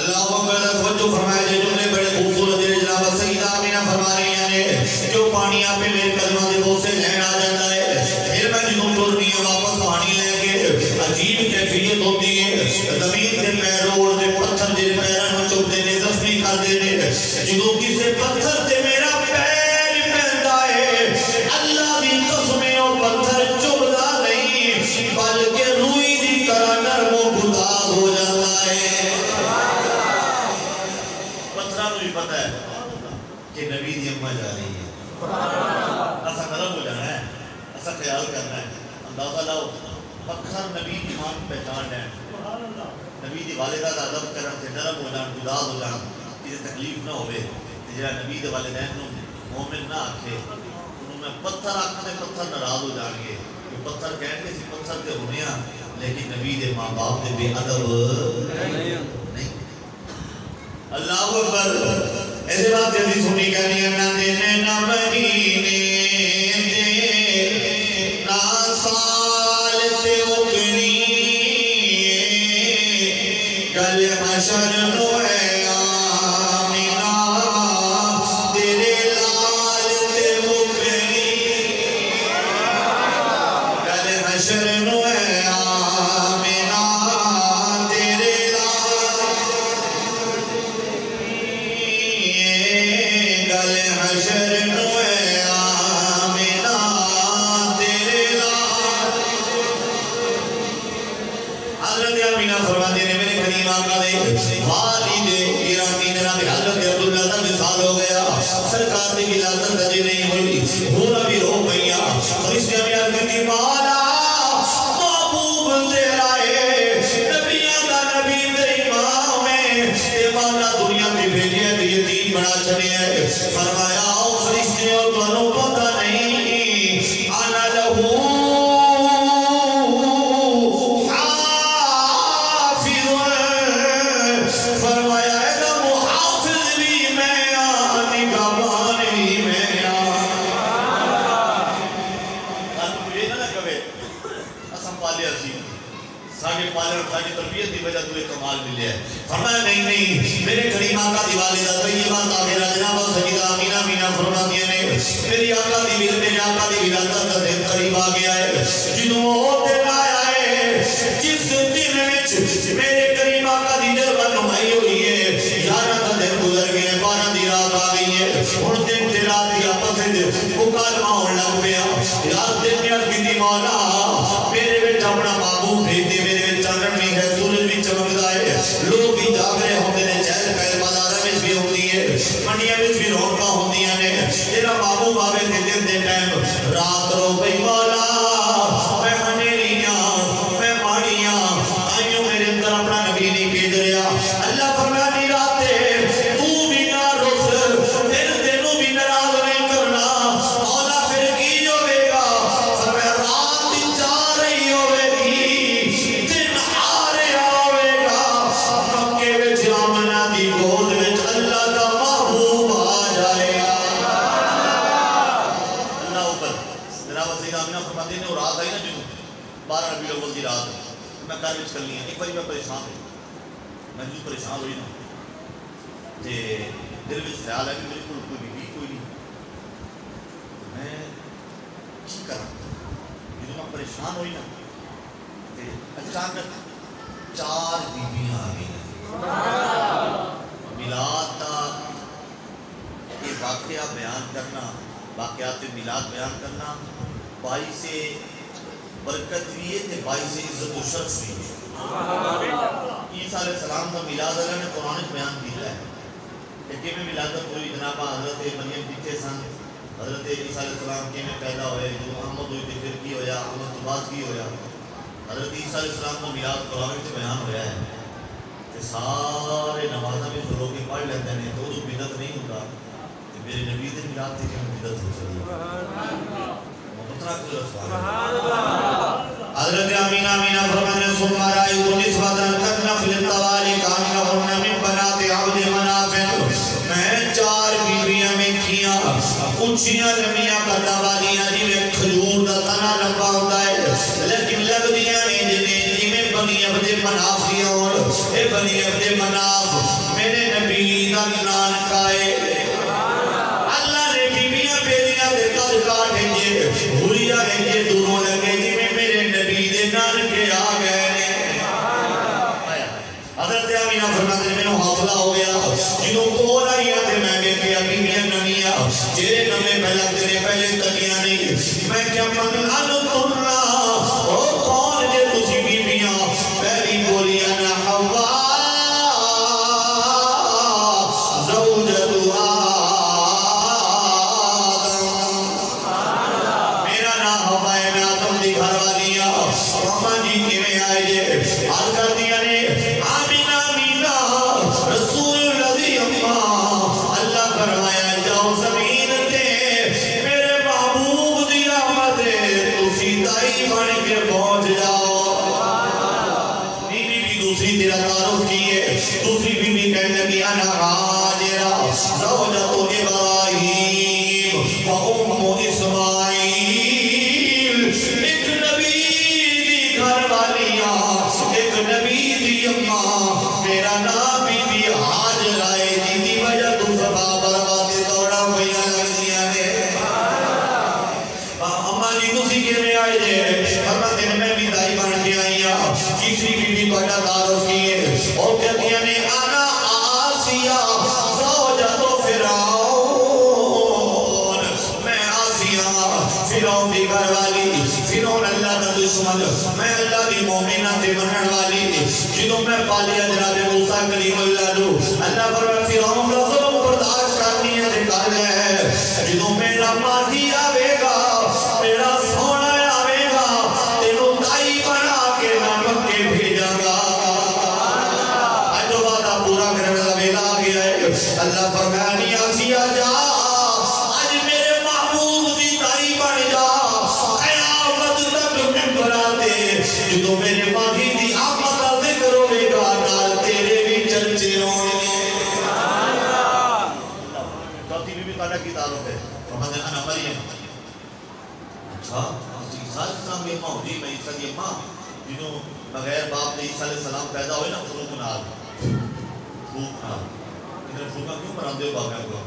اللہ اکبر توجہ فرمائے جو جملے بڑے خوبصورت ہیں جناب سیدہ آمینہ فرما رہی ہیں جو پانی آپ پہ میرے قدموں دے بہت سے لہن آ جاتا ہے پھر میں جنہوں ٹرنی ہے واپس پانی لے کے عجیب کیفیت ہوتی ہے زمین کے پیر روڑ دے پتھر دے پیروں میں چپ دے زخمی کر دے جنہوں کسے پتھر تے میرا پیر پہنتا ہے اللہ دی قسمیں اور پتھر چبدا نہیں بلکہ روئی دی طرح نرم و گداغ ہو جاتا ہے پتھرہ مجھے پتا ہے کہ نبی دی امہ جا رہی ہے ایسا نرم ہو جانا ہے ایسا خیال کرنا ہے اندازہ لاؤ پتھر نبی دی ماں پہچان ہے نبی دی والدہ دا ادب کرن سے نرم ہو جان گداغ ہو جان کسی تکلیف نہ ہوئے جہاں نبی دے والدین نوں مومن نہ آکھے انہوں میں پتھر آکھنے پتھر ناراض ہو جان گے پتھر کہیں گے پتھر تے ہونے ہیں لیکن نبی دے ماں باپ دے بے ادب نہیں اللہ اکبر ایسے بات جلدی سنی کہنی ہے نہ دینے نہ مہینے دے نہ سال تے مکنی کل حشر نو ہے آمینہ تیرے لال تے مکنی کل حشر نو ہے آمینہ تیرے لال کل حشر نو ہے آمینہ تیرے لال حضرت آمینہ فرما دینے میرے کریم آقا دے والد گرامی جناب حضرت عبداللہ دا مثال ہو گیا سرکار دی ولادت دجے نہیں ہوئی ہونا بھی رو گیا فرشتے میں عرض کی مولا محبوب تیرا ہے نبیوں کا نبی تے امام ہے اے مولا دنیا میں بھیجے ہے یتیم بنا چھڑے ہے فرمایا او فرشتے ہو تانوں پتہ نہیں انا لہو فرمایا نہیں میرے کریم آقا دی والدہ طیبہ طاہرہ جناب سیدہ آمینہ آمینہ فرماتی ہیں میری آقا دی ولادت کا دن قریب آ گیا ہے جنہوں وہ دن آیا ہے جس دن وچ میرے کریم آقا دی جلوہ نمائی ہوئی ہے 11 کا دن گزر گئے 12 دی رات آ گئی ہے ہن دن تے رات دی آپس وچ مکالمہ ہون لگ پیا رات دن نے عرض کی مولا میرے وچ اپنا محبوب بھیج دے میرے وچ چاندن بھی ہے سورج بھی چمکدا ہے لوگ بھی جاگ رہے ہوندے نے چہل پہل بازاراں وچ بھی ہوندی ہے منڈیاں وچ بھی رونقاں ہوندیاں نے تیرا محبوب آوے تے دن دے ٹائم رات رو گئی مولا میں ہنیریاں میں ماڑیاں آئیوں میرے اندر اپنا نبی نہیں بھیج رہا اللہ فرمایا نہیں راتے تو بھی نہ رس پھر تینوں بھی ناراض نہیں کرنا مولا پھر کی ہوے گا فرمایا رات جا رہی ہوے گی دن آ رہا ہوے گا مکے وچ آمنہ دی گود وچ اللہ دا محبوب آ جائے گا اللہ اوپر جناب سیدہ آمینہ فرماتے ہیں اور رات آئی نا جنہوں 12 ربیع الاول کی رات میں گھر وچ کر لیا ایک باری میں پریشان ہوئی میں جو پریشان ہوئی نا تے دل وچ خیال ہے کہ میرے کو کوئی بیوی کوئی نہیں میں کی کراں جدوں میں پریشان ہوئی نا تے اچانک 4 بیویاں آ گئی میلاد کا یہ واقعہ بیان کرنا واقعات میلاد بیان کرنا باعث برکت بھی ہے تے باعث عزت و شرف بھی ہے عیسیٰ علیہ السلام کا میلاد اللہ نے قرآن بیان کیا ہے کہ میں ولادت ہوئی جناب حضرت مریم پیچھے سن حضرت عیسیٰ علیہ السلام کے میں پیدا ہوئے جو احمد ہوئی تھی پھر کی ہویا احمد تو بعد کی ہویا حضرت عیسیٰ علیہ السلام کا میلاد قرآن سے بیان ہویا ہے کہ سارے نمازہ میں جو لوگ پڑھ لیتے ہیں تو جو بدعت نہیں ہوتا کہ میرے نبی دے میلاد تھے کہ بدعت ہو چلی حضرت آمینہ آمینہ فرمانے سمار آئی تو نسبتاً کرنا فی التوالی کامنہ ہنہ من بنات عبد منافع میں 4 بیویاں میں کیا اونچیاں لمیاں کرنا والیاں جی میں کھجور دا تنا لمبا ہوتا ہے لیکن لگ دیا نہیں جنہیں جی میں بنیاں عبد مناف دیا ہوں اے بنی عبد مناف میرے نبی دا نانکا ہے اللہ نے بیویاں بیریاں دے کر کاٹے جے ہوریا ہے جے دونوں لگے جی میں میرے نبی دے نانکے آ گئے حضرت آمینہ فرماتے ہیں میں حوصلہ ہو گیا جنہوں کو رہی آتے میں کہ بیویاں نمیاں جیرے نمے پہلے تیرے پہلے تلیاں نہیں میں کیا من اللہ او کون جے تسی بیویاں پہلی بولیاں نہ حوا زوجت آدم میرا نام حوا ہے میں آدم دی گھر والیاں ماما جی کے میں آئے جے آل کر دیا نے آمینہ آمینہ رسول اللہ دی اممہ اللہ فرمایا جاؤ زمین تے میرے محبوب دی آمد تسی دائی بن کے پہنچ جاؤ بیوی بھی دوسری تیرا تعارف کیے دوسری بیوی کہنے لگی انا حاجرہ زوجت ابراہیم و ام اسماعیل ایک نبی دی گھر والیاں ایک نبی دی اممہ میرا نام بی بی حاجرہ ہے جی دی وجہ تو سبا برواتے دوڑا ہویا لگیاں نے اممہ جی تسی کے میں آئے جے فرماتے ہیں میں بھی دائی بن کے آئی ہوں تیسری بیوی بڑا تعارف کیے اور کہتی ہیں انا آسیہ زوجت فرعون میں آسیہ فرعون دی گھر والی فرعون اللہ دا دشمن میں اللہ دی مومنہ تے منن والی جنہوں میں پالیا جناب موسیٰ کلیم اللہ جو اللہ فرمائے فرعون کا ظلم برداشت کرنی ہے تے کر لے جنہوں میرا ماہی آوے گا میرا سونا آوے گا تینوں دائی بنا کے میں مکے بھیجا گا جو وعدہ پورا کرنے کا ویلا آ گیا ہے اللہ فرمایا نہیں آسیہ جا آج میرے محبوب دی دائی بن جا قیامت تک ممبراتے جدو میرے ماہی دی آمد کا ذکر ہوئے گا نال تیرے بھی چرچے ہوئے چوتھی بھی تاڑا کی تعلق ہے محمد انا مریم اچھا عیسیٰ علیہ السلام کی ماں جی میں عیسیٰ کی ماں جنہوں بغیر باپ نے عیسیٰ علیہ السلام پیدا ہوئے نا فروق نال انہیں فروقہ کیوں پراندے ہو باقیہ کو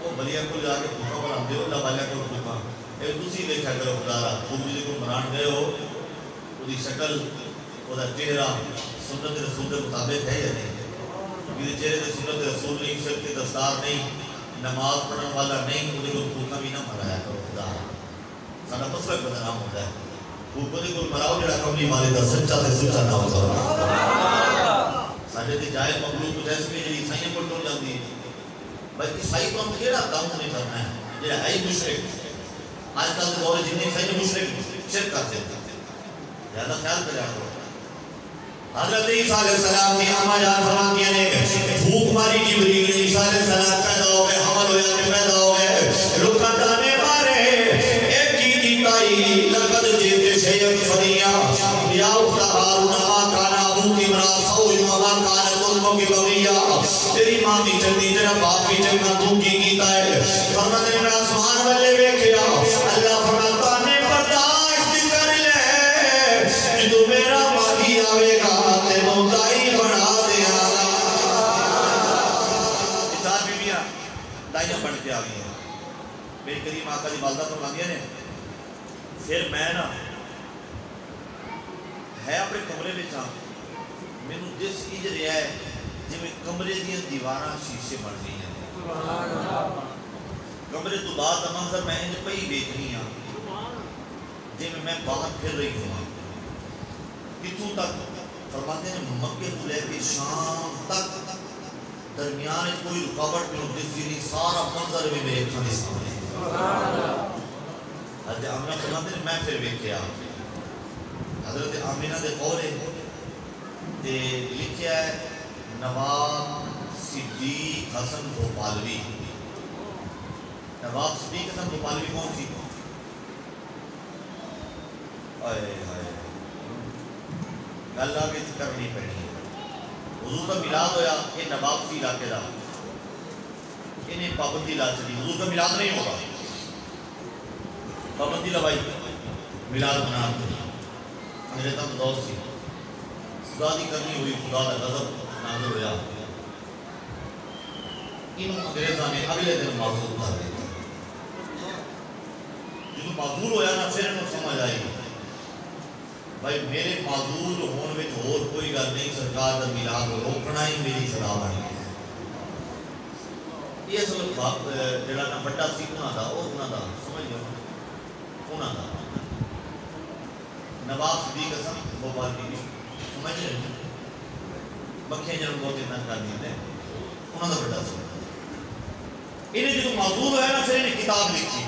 وہ بلیہ کو جا کے فروقہ پراندے ہو اللہ بالیہ کو فروقہ ایک دوسری دیکھا کرو خدا رہا خوب جی کو مران گئے ہو وہ دی شکل وہ دا چہرہ سنت رسول کے مطابق ہے یا نہیں یہ چہرے دے سنت رسول نہیں شرک کے دستار نہیں نماز پڑھنے والا نہیں وہ دیکھو فروقہ بھی نہ مرایا کرو خدا رہا سانا مسلک بدنام ہوتا ہے وہ دیکھو مراؤ جڑا کملی والے دا سچا سے سچا نہ ہوتا ساڑھے تے جائے مغلوب کچھ ایسے میں جڑی عیسائیاں پر ٹوڑ جاندی ہے بلکہ عیسائی کو ہم کیڑا کام نہیں کرنا ہے جڑا ہے مشرک آج کل دور جتنے عیسائی مشرک شرک کرتے ہیں زیادہ خیال کرے آپ حضرت عیسیٰ علیہ السلام کی اما جان فرماتی ہیں بھوک ماری جبریل نے عیسیٰ علیہ السلام پیدا ہو گئے حمل ہو جاتے پیدا ہو گئے لکھا دانے مارے ایک کی تائی لقد جیتے شیعت فریہ یا اختا ہارون ما کانا ابو کی مرا سوئی وما کانا قلبوں کی بغیہ تیری ماں بھی چلتی تیرا باپ بھی چلنا تو کی کیتا ہے فرماتے ہیں آسمان والے بیکھیا اللہ فرماتا نے برداشت کر لے جدو میرا ماہی آوے گا تینوں دائی بنا دیا چار بیویاں دائیاں بن کے آگئی ہیں میری کریم آقا جی والدہ فرماندیا نے پھر میں نا ہے اپنے کمرے میں چاہاں میں نے جس اج رہا ہے جی میں کمرے دیا دیوارہ شیشے بڑھ گئی ہیں کمرے تو بعد منظر میں انج پہی دیکھنی ہاں جی میں باہر پھر رہی ہوں کتوں تک فرماتے ہیں مکہ تو لے کے شام تک درمیان کوئی رکاوٹ میں جس دن سارا منظر بھی میرے کھانے سامنے حضرت آمینہ فرماتے ہیں میں پھر ویکھیا حضرت آمینہ دے قولے تے لکھیا ہے نواب صدیق حسن بھوپالوی نواب صدیق حسن بھوپالوی کون سی آئے آئے گل آگے کرنی پڑی حضور کا میلاد ہویا یہ نواب سی علاقے دا انہیں پابندی لا چلی حضور کا میلاد نہیں ہوگا پابندی لوائی میلاد بنا میرے تم دوست سی خدا دی کرنی ہوئی خدا دا غضب نازل ہویا انہوں انگریزاں نے اگلے دن معذور کر دیا جب معذور ہویا نا پھر انہوں سمجھ آئی بھائی میرے معذور ہون میں اور کوئی گل نہیں سرکار دا میلاد روکنا ہی میری سزا بن گئی یہ سب بات جڑا نا بڑا سی انہاں دا اور انہاں دا سمجھ لو انہاں دا نواب صدیق حسن بوبال کی سمجھ رہے ہیں بکھیں جنہوں بہت اتنا کر دیتے ہیں انہوں نے بڑا سمجھ انہیں جو معذور ہے نا پھر انہیں کتاب لکھی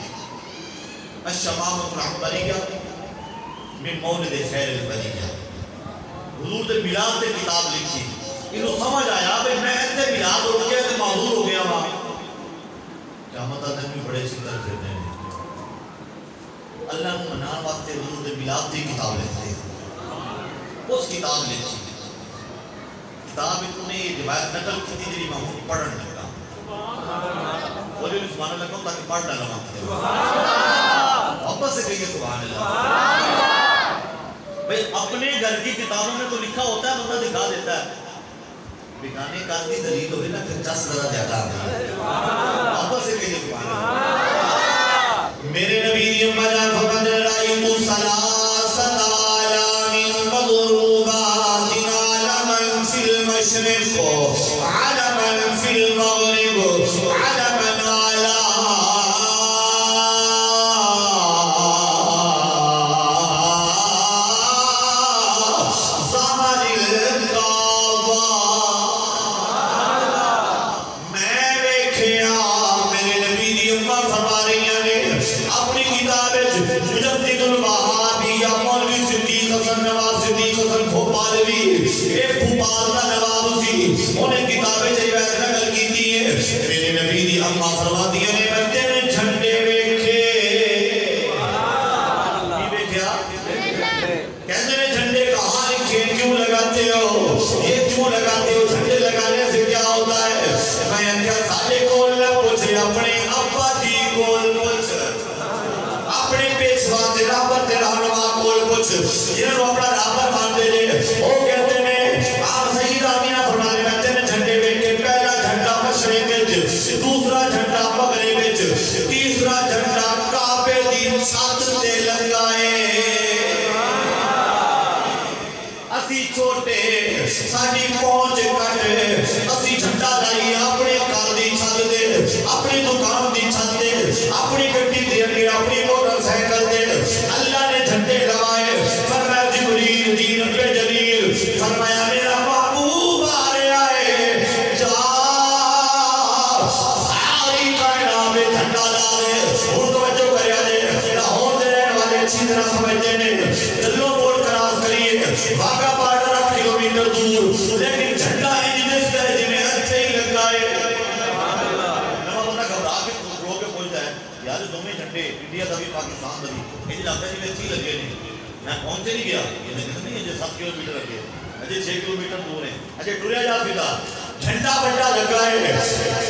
الشمام الرحمریہ من مولد خیر البریہ حضور دے میلاد دے کتاب لکھی انہوں سمجھ آیا بھئی میں ایسے میلاد ہو گیا تو معذور ہو گیا وہاں قیامت آدھے بھی بڑے شکر کرتے ہیں اللہ کو منان واسطے حضور دے میلاد دی کتاب لکھتے ہیں اس کتاب لکھی کتاب انہیں یہ روایت نقل کی تھی جنہی محمود پڑھن لگا وہ جو سبحان اللہ کہوں تاکہ پڑھ ڈالا مانتے ہیں محبت سے کہیے سبحان اللہ بھئی اپنے گھر کی کتابوں میں تو لکھا ہوتا ہے بندہ دکھا دیتا ہے بکانے کا دی دلیل ہوئے نا کہ 10 ذرا زیادہ آتا ہے محبت سے کہیے سبحان اللہ میرے نبی امہ جان فرماتے ہیں رائیت ثلاثت آلام مضروبات علما فی المشرق علما فی المغرب علما علی ظہر الکعبہ میں دیکھیا میرے نبی دی امہ فرما رہی ہیں اپنی کتاب مجدد الوہابیہ مولوی صدیق حسن نواب صدیق حسن بھوپالوی ایک بھوپال کا نواب سی انہیں کتابیں روایت نقل کی تھی میرے نبی دی اماں فرماتی ہیں میں تیرے جھنڈے ویکھے کی ویکھیا کہتے ہیں جھنڈے کہاں لکھے کیوں لگاتے ہو یہ کیوں لگاتے ہو جھنڈے لگانے سے کیا ہوتا ہے میں کیا سالے کول نہ پوچھے اپنے ابا جی کول پوچھ اپنے پیشوا دے رابر دے رہنما کول پوچھ جنہوں اپنا رابر مانتے لے وہ کہتے ہیں آپ سید آمینہ فرمانے میں تیرے جھنڈے کے پہلا جھنڈا مشرق وچ دوسرا جھنڈا مغرب وچ تیسرا جھنڈا کعبے دی چھت تے لگائے اسی چھوٹے ساڈی پہنچ کٹ اسی جھنڈا لائی اپنے گھر دی چھت تے اپنی دکان دی چھت تے اپنی گڈی دے اگے اپنی موٹر سائیکل تے اللہ نے جھنڈے لگائے فرمایا جبریل دین پہ جلیل فرمایا میرا محبوب آ رہا ہے جا ساری کائنات میں جھنڈا لا دے اور توجہ کریا دے لاہور دے رہنے والے اچھی طرح سمجھتے ہیں دلوں بورڈ کراس کریے واقعہ بارڈر 8 کلومیٹر دور لیکن جھنڈا انجنس ہے جنہیں اچھے ہی لگائے نمہ بندہ گھبرا کے رو کے پہنچتا ہے یار دونوں جھنڈے انڈیا دا بھی پاکستان دا بھی یہ جنابہ جی میں اچھی لگے نہیں میں پہنچے نہیں گیا یہ نہیں ہے جو 7 کلومیٹر لگے اجھے 6 کلومیٹر دور ہیں اجھے ٹوریا جا سکتا جھنڈا بڑا لگا ہے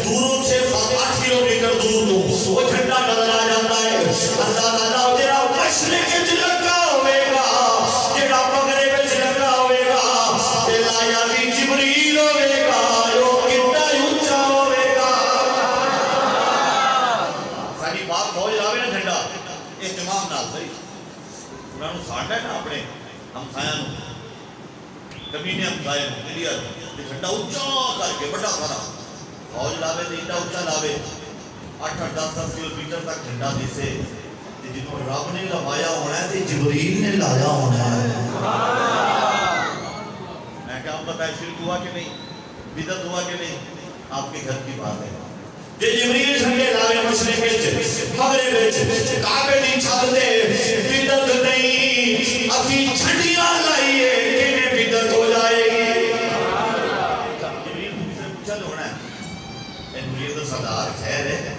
دوروں سے 7-8 کلومیٹر دور تو وہ جھنڈا نظر آ جاتا ہے اللہ تعالیٰ تیرا مشرق وچ لگا ہوئے گا تیرا مغرب وچ لگا ہوئے گا تیرا یعنی جبریل ہوئے گا جو کتنا اونچا ہوئے گا ساری بات فوج لاوے نا جھنڈا اہتمام نال صحیح انہوں نے ساٹھا ہے نا اپنے ہمسایاں کمینے ہمسایاں انڈیا جھنڈا اونچا کر کے بڑا سارا فوج لاوے تو ایڈا اونچا لاوے 8-10 کلومیٹر تک جھنڈا دیسے جنہوں رب نے لوایا ہونا ہے تو جبریل نے لایا ہونا ہے میں کہا آپ بتائے شرک ہوا کہ نہیں بدعت ہوا کہ نہیں آپ کے گھر کی بات ہے یہ جبریل جھنڈے لاوے مشرق مغرب کعبے دی چھت تے بدعت نہیں اسی جھنڈیاں لائیے کہ بدعت ہو جائے گی جبریل سے پوچھا تو ہونا ہے یہ تو صدار خیر ہے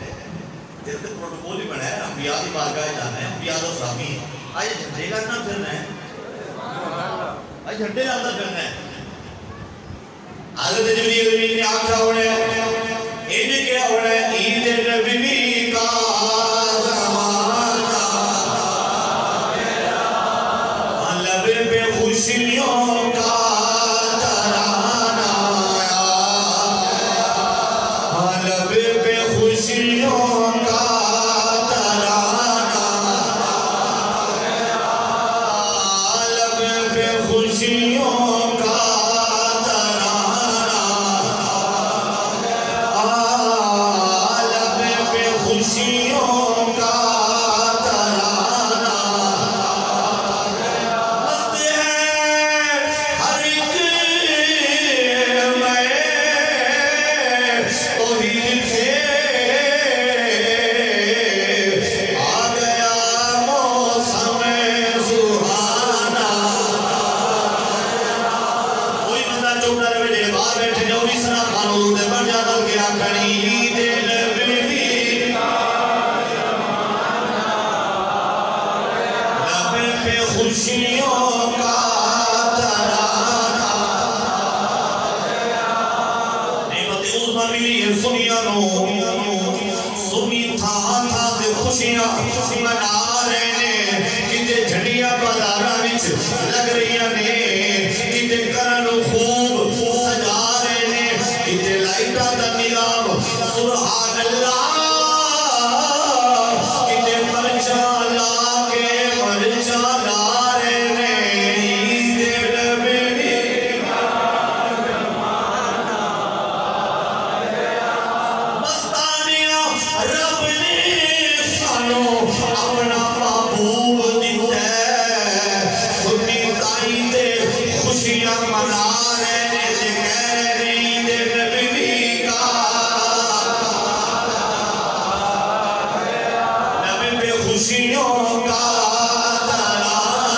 تیرے تو پروٹوکول ہی بنا ہے انبیاء کی بارگاہ جانا ہے انبیاء تو سامی آج جھنڈے لگنا پھرنا ہے آج جھنڈے لگنا پھرنا ہے حضرت جبریل نے آکھا ہونا ہے ان کیا ہونا ہے عید نبی کا زمانہ لب پہ خوشیوں کا چوٹا رہے جڑے باہر بیٹھے جو بھی سنا خانوں دے بن جا دل کے آکھنی دل بیوی لبے پہ خوشیوں کا ترانہ نعمت عظمہ ملی ہے سنیا نو سنی تھا دے خوشیاں منا رہے نے کتے جھڑیاں بازاراں وچ لگ رہیاں نے کتے کرن خوب سجا رہے نے کتے لائٹاں دا نظام سبحان اللہ کتے مرچا لا کے مرچا لا رہے نے دل بیوی مستانیاں رب نے سانو اپنا محبوب دیتا ہے سنی تائی تے خوشیاں منا رہے نے کہہ رہے نے دل بیوی کا نبی پہ خوشیوں کا ترانہ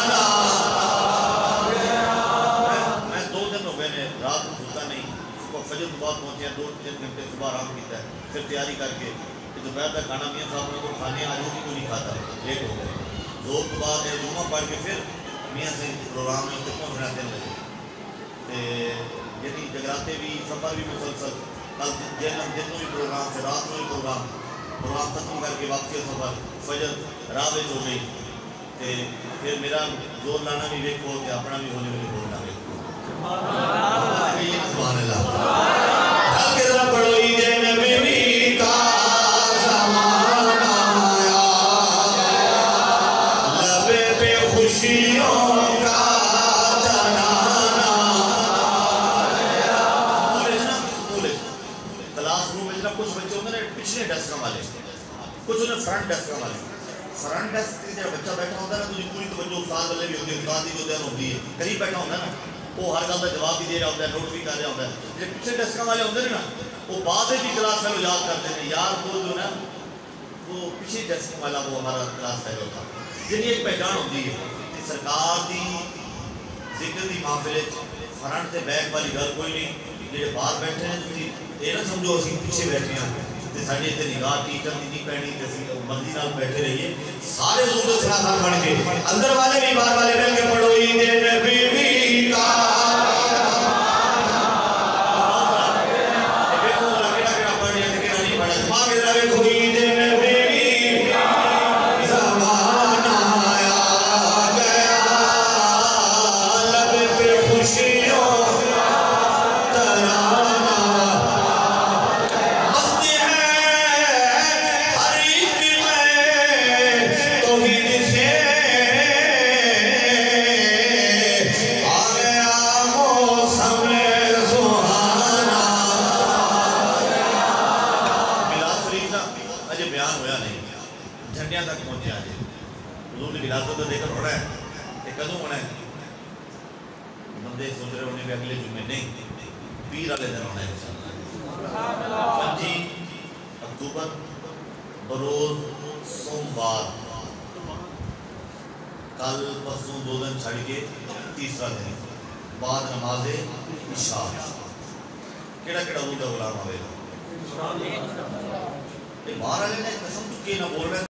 میں 2 دن ہو گئے نے رات کو سوتا نہیں صبح فجر کے بعد پہنچے 2-3 گھنٹے صبح آرام کیتا ہے پھر تیاری کر کے دوپہر کا کھانا میاں صاحب نے تو کھانے آج بھی کوئی نہیں کھاتا لیٹ ہو گئے زور کے بعد جمعہ پڑھ کے پھر میاں سے پروگرام میں تک پہنچنا 3 بجے یعنی جگراتے بھی سفر بھی مسلسل کل جتنے بھی پروگرام سے رات میں بھی پروگرام ختم کر کے واپسی سفر فجر راہ ہو گئی پھر میرا زور لانا بھی ویکھو کہ اپنا بھی ہونے والی بولنا ویکھو سبحان اللہ ڈھل کے ذرا پڑھو عید نبی کا زمان آیا لبے پہ خوشیوں کا ترانہ کلاس روم میں کچھ بچے ہوتے ہیں پچھلے ڈیسک والے کچھ انہیں فرنٹ ڈیسک والے فرنٹ ڈیسک سے جب بچہ بیٹھا ہوتا ہے نا تو پوری توجہ استاد والے بھی ہوتی ہے استاد کی جو دھیان ہوتی ہے قریب بیٹھا ہوتا ہے نا وہ ہر گل کا جواب بھی دے رہا ہوتا ہے نوٹ بھی کر رہا ہوتا ہے جب پچھلے ڈیسک والے ہوتے ہیں نا وہ بعد بھی کلاس فیلو یاد کرتے ہیں یار وہ جو نا وہ پچھلے ڈیسک والا وہ ہمارا کلاس فیلو تھا جن ایک پہچان ہوتی ہے کہ سرکار دی ذکر دی محفل فرنٹ سے بیک والی گل کوئی نہیں جڑے باہر بیٹھے ہیں تھی یہ نہ سمجھو اسی پیچھے بیٹھے ہیں تے ساڈی تے نگاہ ٹیچر دی نہیں پہنی تے اسی مرضی نال بیٹھے رہیے سارے زور سے خان بن کے اندر والے بھی باہر والے مل کے پڑھو عید نبی کا دیکھو کیڑا کیڑا پڑھ رہا تے کیڑا نہیں پڑھ رہا ماں کے ذرا دیکھو عید نبی زمان آیا گیا لب پہ خوشیوں جھنڈیاں تک پہنچے آجے حضور کی ولادت تو دیکھر ہونا ہے کہ کدوں ہونا ہے بندے سوچ رہے ہونے بھی اگلے جمعے نہیں پیر والے دن ہونا ہے 5 اکتوبر بروز سوموار کل پرسوں 2 دن چھڑ کے تیسرا دن بعد نماز عشاء کیڑا کیڑا حضور کا غلام ہوئے گا باہر والے نے قسم چکے نہ بول رہے